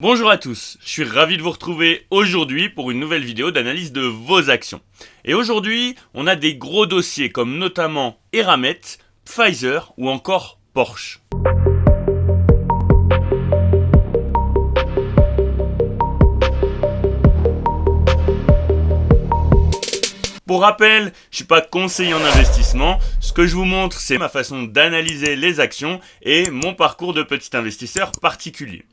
Bonjour à tous, je suis ravi de vous retrouver aujourd'hui pour une nouvelle vidéo d'analyse de vos actions. Et aujourd'hui, on a des gros dossiers comme notamment Eramet, Pfizer ou encore Porsche. Pour rappel, je suis pas conseiller en investissement, ce que je vous montre c'est ma façon d'analyser les actions et mon parcours de petit investisseur particulier.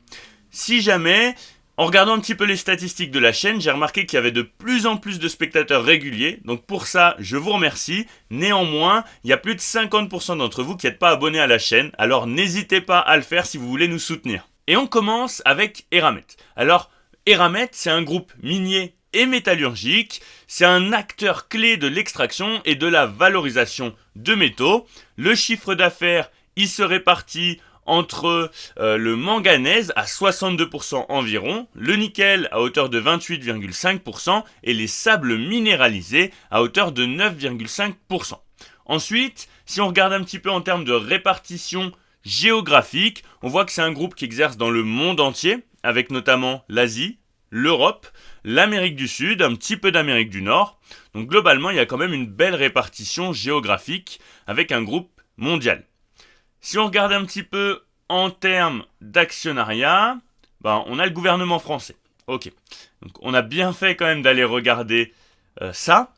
Si jamais, en regardant un petit peu les statistiques de la chaîne, j'ai remarqué qu'il y avait de plus en plus de spectateurs réguliers, donc pour ça, je vous remercie. Néanmoins, il y a plus de 50% d'entre vous qui n'êtes pas abonnés à la chaîne, alors n'hésitez pas à le faire si vous voulez nous soutenir. Et on commence avec Eramet. Alors, Eramet, c'est un groupe minier et métallurgique, c'est un acteur clé de l'extraction et de la valorisation de métaux. Le chiffre d'affaires, il se répartit entre le manganèse à 62% environ, le nickel à hauteur de 28,5% et les sables minéralisés à hauteur de 9,5%. Ensuite, si on regarde un petit peu en termes de répartition géographique, on voit que c'est un groupe qui exerce dans le monde entier, avec notamment l'Asie, l'Europe, l'Amérique du Sud, un petit peu d'Amérique du Nord. Donc globalement, il y a quand même une belle répartition géographique avec un groupe mondial. Si on regarde un petit peu en termes d'actionnariat, on a le gouvernement français. Ok. Donc on a bien fait quand même d'aller regarder ça.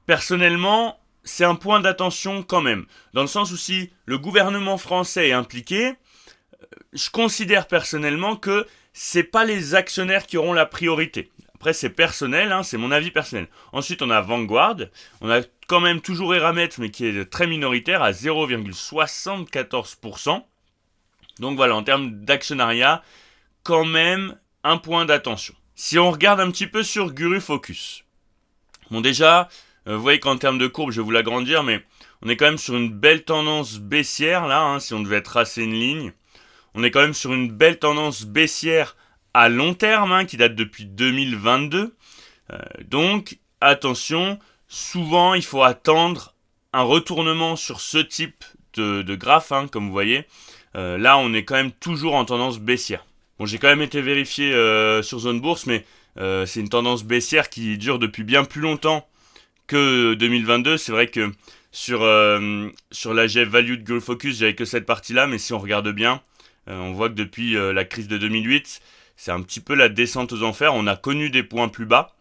Personnellement, c'est un point d'attention quand même. Dans le sens où si le gouvernement français est impliqué, je considère personnellement que c'est pas les actionnaires qui auront la priorité. Après, c'est personnel, c'est mon avis personnel. Ensuite, on a Vanguard. On a quand même toujours Eramet, mais qui est très minoritaire, à 0,74%. Donc voilà, en termes d'actionnariat, quand même un point d'attention. Si on regarde un petit peu sur Guru Focus. Bon déjà, vous voyez qu'en termes de courbe, je vais vous l'agrandir, mais on est quand même sur une belle tendance baissière, là, si on devait tracer une ligne. On est quand même sur une belle tendance baissière à long terme, qui date depuis 2022. Donc, attention, souvent il faut attendre un retournement sur ce type de graphe, comme vous voyez. Là, on est quand même toujours en tendance baissière. Bon, j'ai quand même été vérifié sur Zone Bourse, mais c'est une tendance baissière qui dure depuis bien plus longtemps que 2022. C'est vrai que sur la GF Value de Guru Focus, j'avais que cette partie-là, mais si on regarde bien, on voit que depuis la crise de 2008, c'est un petit peu la descente aux enfers. On a connu des points plus bas.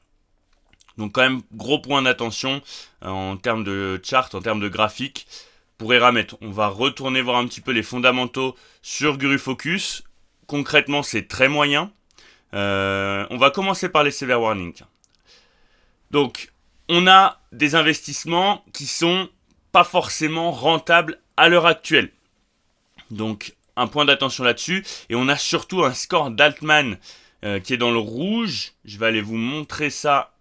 Donc quand même, gros point d'attention en termes de chart, en termes de graphique. Pour Eramet, on va retourner voir un petit peu les fondamentaux sur Guru Focus. Concrètement, c'est très moyen. On va commencer par les severe warnings. Donc, on a des investissements qui sont pas forcément rentables à l'heure actuelle. Donc, un point d'attention là-dessus. Et on a surtout un score d'Altman qui est dans le rouge. Je vais aller vous montrer ça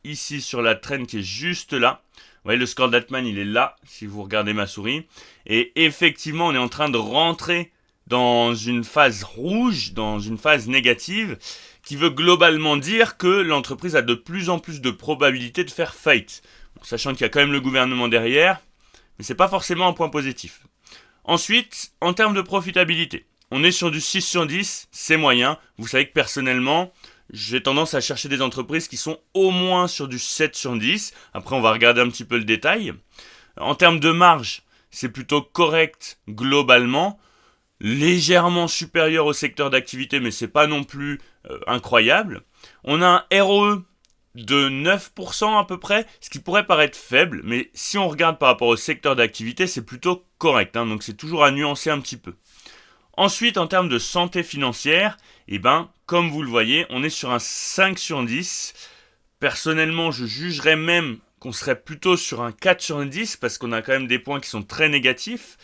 ici sur la traîne qui est juste là. Vous voyez, le score d'Altman, il est là, si vous regardez ma souris. Et effectivement, on est en train de rentrer dans une phase rouge, dans une phase négative, qui veut globalement dire que l'entreprise a de plus en plus de probabilités de faire faillite. Bon, sachant qu'il y a quand même le gouvernement derrière, mais c'est pas forcément un point positif. Ensuite, en termes de profitabilité, on est sur du 6 sur 10, c'est moyen. Vous savez que personnellement, j'ai tendance à chercher des entreprises qui sont au moins sur du 7 sur 10. Après, on va regarder un petit peu le détail. En termes de marge, c'est plutôt correct globalement. Légèrement supérieur au secteur d'activité, mais c'est pas non plus incroyable. On a un ROE de 9% à peu près, ce qui pourrait paraître faible, mais si on regarde par rapport au secteur d'activité, c'est plutôt correct, donc c'est toujours à nuancer un petit peu. Ensuite, en termes de santé financière, comme vous le voyez, on est sur un 5 sur 10. Personnellement, je jugerais même qu'on serait plutôt sur un 4 sur 10, parce qu'on a quand même des points qui sont très négatifs.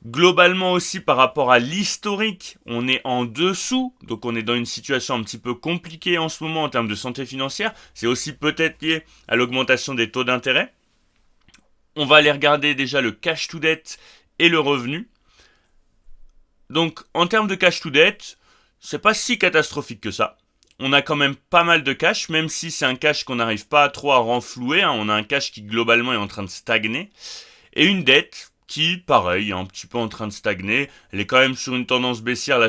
Globalement aussi par rapport à l'historique, on est en dessous, donc on est dans une situation un petit peu compliquée en ce moment en termes de santé financière. C'est aussi peut-être lié à l'augmentation des taux d'intérêt. On va aller regarder déjà le cash to debt et le revenu. Donc en termes de cash to debt, c'est pas si catastrophique que ça. On a quand même pas mal de cash, même si c'est un cash qu'on n'arrive pas trop à renflouer. On a un cash qui globalement est en train de stagner. Et une dette qui, pareil, est un petit peu en train de stagner. Elle est quand même sur une tendance baissière, là,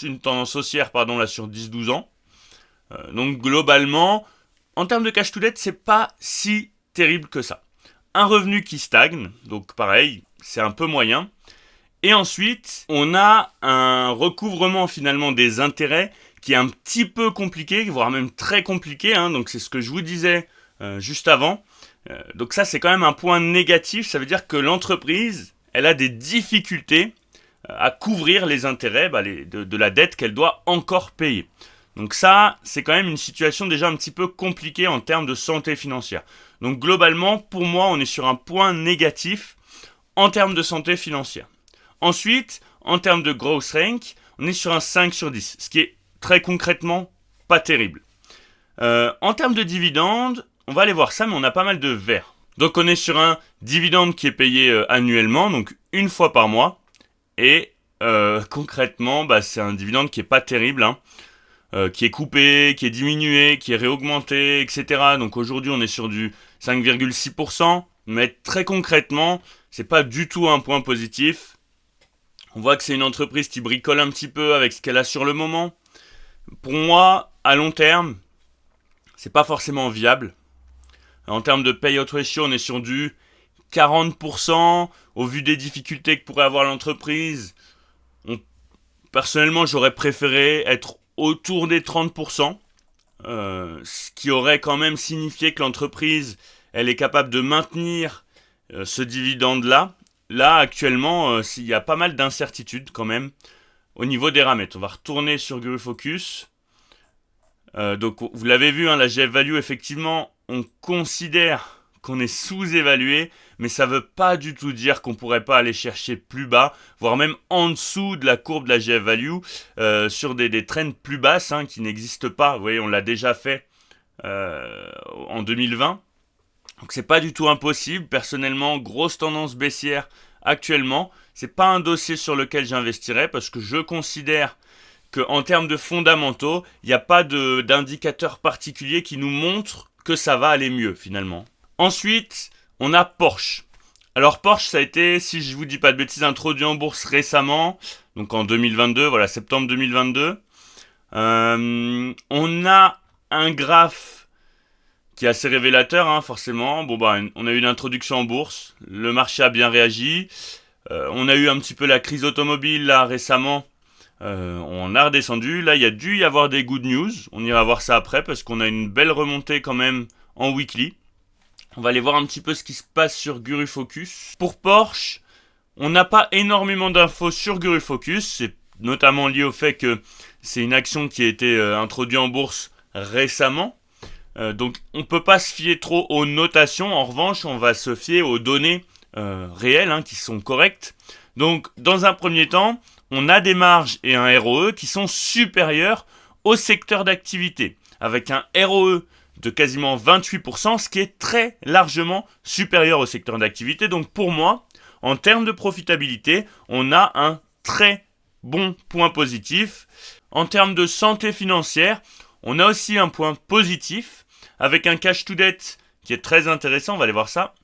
une tendance haussière, pardon, là, sur 10-12 ans. Donc, globalement, en termes de cash to debt, c'est pas si terrible que ça. Un revenu qui stagne, donc pareil, c'est un peu moyen. Et ensuite, on a un recouvrement finalement des intérêts qui est un petit peu compliqué, voire même très compliqué. Donc c'est ce que je vous disais juste avant. Donc ça, c'est quand même un point négatif. Ça veut dire que l'entreprise, elle a des difficultés à couvrir les intérêts de la dette qu'elle doit encore payer. Donc ça, c'est quand même une situation déjà un petit peu compliquée en termes de santé financière. Donc globalement, pour moi, on est sur un point négatif en termes de santé financière. Ensuite, en termes de growth rank, on est sur un 5 sur 10, ce qui est très concrètement pas terrible. En termes de dividendes, on va aller voir ça, mais on a pas mal de verts. Donc on est sur un dividende qui est payé annuellement, donc une fois par mois. Et concrètement, c'est un dividende qui est pas terrible, qui est coupé, qui est diminué, qui est réaugmenté, etc. Donc aujourd'hui, on est sur du 5,6%, mais très concrètement, c'est pas du tout un point positif. On voit que c'est une entreprise qui bricole un petit peu avec ce qu'elle a sur le moment. Pour moi, à long terme, c'est pas forcément viable. En termes de payout ratio, on est sur du 40%. Au vu des difficultés que pourrait avoir l'entreprise, personnellement, j'aurais préféré être autour des 30%. Ce qui aurait quand même signifié que l'entreprise, elle est capable de maintenir ce dividende-là. Là, actuellement, il y a pas mal d'incertitudes quand même au niveau des ramètres. On va retourner sur GuruFocus. Donc, vous l'avez vu, la GF Value, effectivement, on considère qu'on est sous-évalué, mais ça ne veut pas du tout dire qu'on ne pourrait pas aller chercher plus bas, voire même en dessous de la courbe de la GF Value, sur des trends plus basses qui n'existent pas. Vous voyez, on l'a déjà fait en 2020. Donc c'est pas du tout impossible. Personnellement, grosse tendance baissière actuellement. C'est pas un dossier sur lequel j'investirais parce que je considère qu'en termes de fondamentaux, il n'y a pas d'indicateur particulier qui nous montre que ça va aller mieux finalement. Ensuite, on a Porsche. Alors Porsche, ça a été, si je vous dis pas de bêtises, introduit en bourse récemment, donc en 2022, voilà, septembre 2022. On a un graphe qui est assez révélateur, forcément. On a eu une introduction en bourse, le marché a bien réagi. On a eu un petit peu la crise automobile là récemment. On a redescendu. Là, il y a dû y avoir des good news. On ira voir ça après parce qu'on a une belle remontée quand même en weekly. On va aller voir un petit peu ce qui se passe sur GuruFocus. Pour Porsche, on n'a pas énormément d'infos sur GuruFocus. C'est notamment lié au fait que c'est une action qui a été introduite en bourse récemment. Donc on ne peut pas se fier trop aux notations. En revanche, on va se fier aux données réelles qui sont correctes. Donc dans un premier temps, on a des marges et un ROE qui sont supérieurs au secteur d'activité, avec un ROE de quasiment 28%, ce qui est très largement supérieur au secteur d'activité. Donc pour moi, en termes de profitabilité, on a un très bon point positif. En termes de santé financière, on a aussi un point positif, avec un cash to debt qui est très intéressant, on va aller voir ça.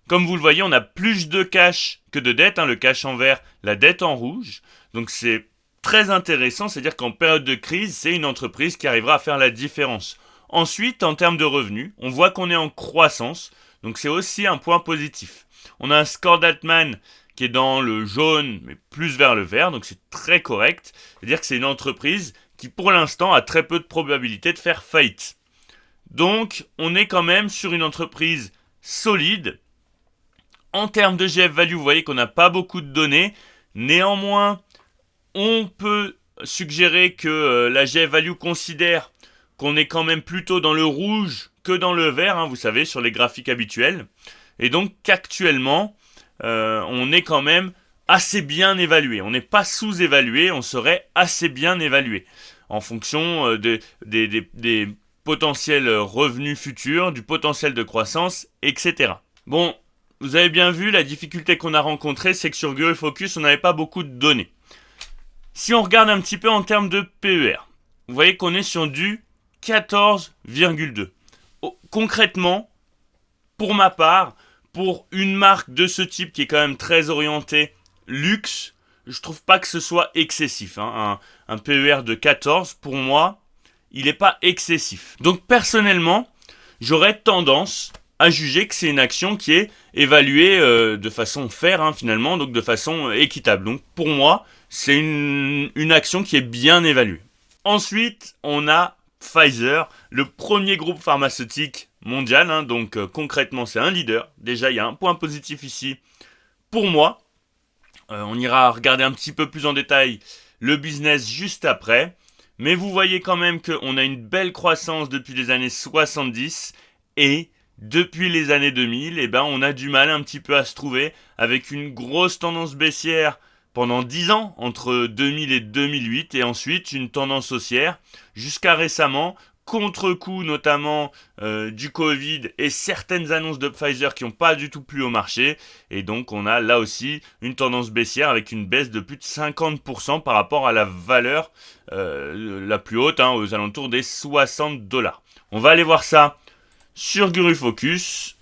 Comme vous le voyez, on a plus de cash que de dette, le cash en vert, la dette en rouge. Donc c'est très intéressant, c'est-à-dire qu'en période de crise, c'est une entreprise qui arrivera à faire la différence. Ensuite, en termes de revenus, on voit qu'on est en croissance, donc c'est aussi un point positif. On a un score d'Altman qui est dans le jaune, mais plus vers le vert, donc c'est très correct. C'est-à-dire que c'est une entreprise qui, pour l'instant, a très peu de probabilité de faire faillite. Donc, on est quand même sur une entreprise solide. En termes de GF Value, vous voyez qu'on n'a pas beaucoup de données. Néanmoins, on peut suggérer que la GF Value considère qu'on est quand même plutôt dans le rouge que dans le vert, vous savez, sur les graphiques habituels. Et donc, qu'actuellement, on est quand même assez bien évalué. On n'est pas sous-évalué, on serait assez bien évalué en fonction des potentiels revenus futurs, du potentiel de croissance, etc. Bon, vous avez bien vu, la difficulté qu'on a rencontrée, c'est que sur GuruFocus, on n'avait pas beaucoup de données. Si on regarde un petit peu en termes de PER, vous voyez qu'on est sur du 14,2. Concrètement, pour ma part, pour une marque de ce type qui est quand même très orientée luxe, je trouve pas que ce soit excessif. Un PER de 14, pour moi, il n'est pas excessif. Donc personnellement, j'aurais tendance à juger que c'est une action qui est évaluée de façon fair, finalement, donc de façon équitable. Donc pour moi, c'est une action qui est bien évaluée. Ensuite, on a Pfizer, le premier groupe pharmaceutique mondial, donc concrètement c'est un leader. Déjà il y a un point positif ici pour moi. On ira regarder un petit peu plus en détail le business juste après. Mais vous voyez quand même qu'on a une belle croissance depuis les années 70 et depuis les années 2000, on a du mal un petit peu à se trouver avec une grosse tendance baissière pendant 10 ans, entre 2000 et 2008, et ensuite une tendance haussière jusqu'à récemment, contre-coup notamment du Covid et certaines annonces de Pfizer qui n'ont pas du tout plu au marché. Et donc on a là aussi une tendance baissière avec une baisse de plus de 50% par rapport à la valeur la plus haute, aux alentours des $60. On va aller voir ça sur Guru Focus,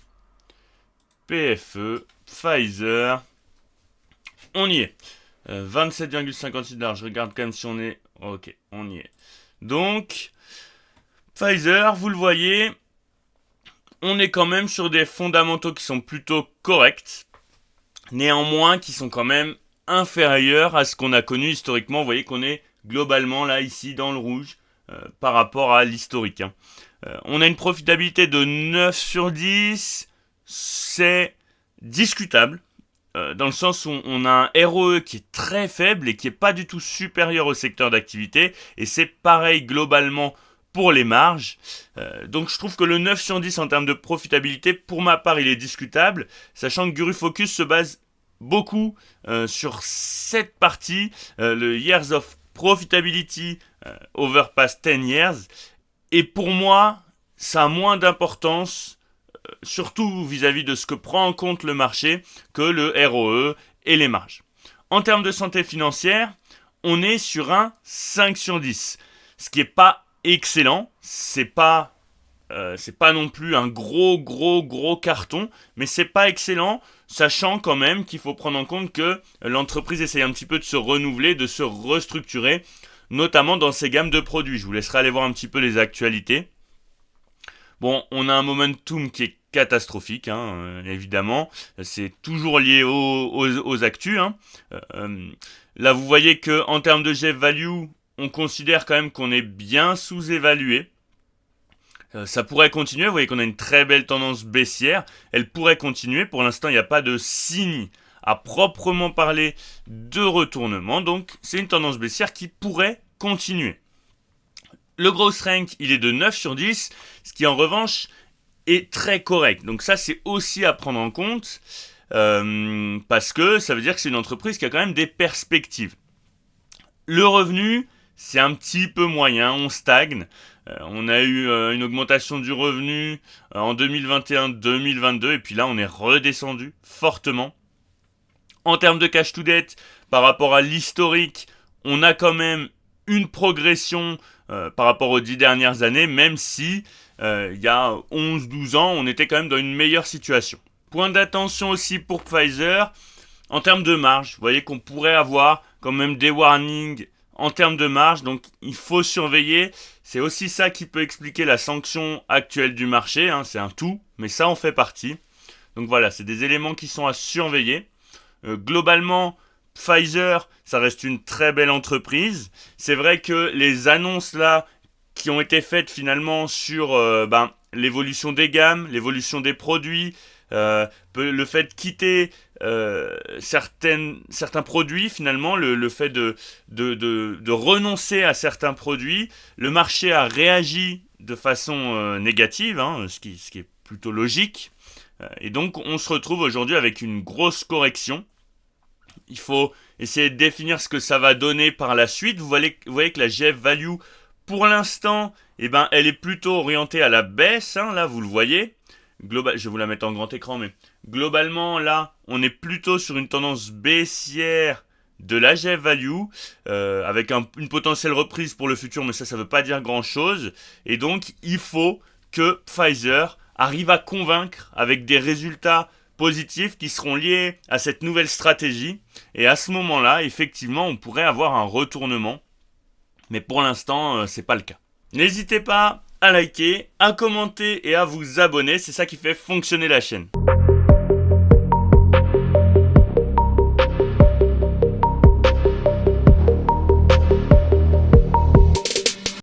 PFE, Pfizer, on y est. 27,56$, je regarde quand même si on est... Ok, on y est. Donc, Pfizer, vous le voyez, on est quand même sur des fondamentaux qui sont plutôt corrects, néanmoins qui sont quand même inférieurs à ce qu'on a connu historiquement. Vous voyez qu'on est globalement là, ici, dans le rouge, par rapport à l'historique. On a une profitabilité de 9 sur 10, c'est discutable. Dans le sens où on a un ROE qui est très faible et qui n'est pas du tout supérieur au secteur d'activité. Et c'est pareil globalement pour les marges. Donc je trouve que le 9 sur 10 en termes de profitabilité, pour ma part, il est discutable. Sachant que Guru Focus se base beaucoup sur cette partie, le Years of Profitability over past 10 years. Et pour moi, ça a moins d'importance surtout vis-à-vis de ce que prend en compte le marché, que le ROE et les marges. En termes de santé financière, on est sur un 5 sur 10, ce qui n'est pas excellent, c'est pas non plus un gros carton, mais c'est pas excellent, sachant quand même qu'il faut prendre en compte que l'entreprise essaye un petit peu de se renouveler, de se restructurer, notamment dans ses gammes de produits. Je vous laisserai aller voir un petit peu les actualités. Bon, on a un momentum qui est catastrophique, évidemment. C'est toujours lié aux actus. Là, vous voyez qu'en termes de GF Value, on considère quand même qu'on est bien sous-évalué. Ça pourrait continuer. Vous voyez qu'on a une très belle tendance baissière. Elle pourrait continuer. Pour l'instant, il n'y a pas de signe à proprement parler de retournement. Donc, c'est une tendance baissière qui pourrait continuer. Le gross rank, il est de 9 sur 10, ce qui en revanche est très correct. Donc ça, c'est aussi à prendre en compte, parce que ça veut dire que c'est une entreprise qui a quand même des perspectives. Le revenu, c'est un petit peu moyen, on stagne. On a eu une augmentation du revenu en 2021-2022, et puis là, on est redescendu fortement. En termes de cash to debt, par rapport à l'historique, on a quand même une progression par rapport aux 10 dernières années, même si il y a 11-12 ans, on était quand même dans une meilleure situation. Point d'attention aussi pour Pfizer, en termes de marge, vous voyez qu'on pourrait avoir quand même des warnings en termes de marge, donc il faut surveiller. C'est aussi ça qui peut expliquer la sanction actuelle du marché, c'est un tout, mais ça en fait partie. Donc voilà, c'est des éléments qui sont à surveiller. Globalement, Pfizer, ça reste une très belle entreprise. C'est vrai que les annonces là qui ont été faites finalement sur l'évolution des gammes, l'évolution des produits, le fait de quitter certains produits, finalement, le fait de renoncer à certains produits, le marché a réagi de façon négative, ce qui est plutôt logique. Et donc on se retrouve aujourd'hui avec une grosse correction. Il faut essayer de définir ce que ça va donner par la suite. Vous voyez que la GF Value, pour l'instant, elle est plutôt orientée à la baisse. Là, vous le voyez. Je vais vous la mettre en grand écran, mais globalement, là, on est plutôt sur une tendance baissière de la GF Value, avec une potentielle reprise pour le futur, mais ça ne veut pas dire grand-chose. Et donc, il faut que Pfizer arrive à convaincre avec des résultats positifs qui seront liés à cette nouvelle stratégie. Et à ce moment-là, effectivement, on pourrait avoir un retournement. Mais pour l'instant, c'est pas le cas. N'hésitez pas à liker, à commenter et à vous abonner. C'est ça qui fait fonctionner la chaîne.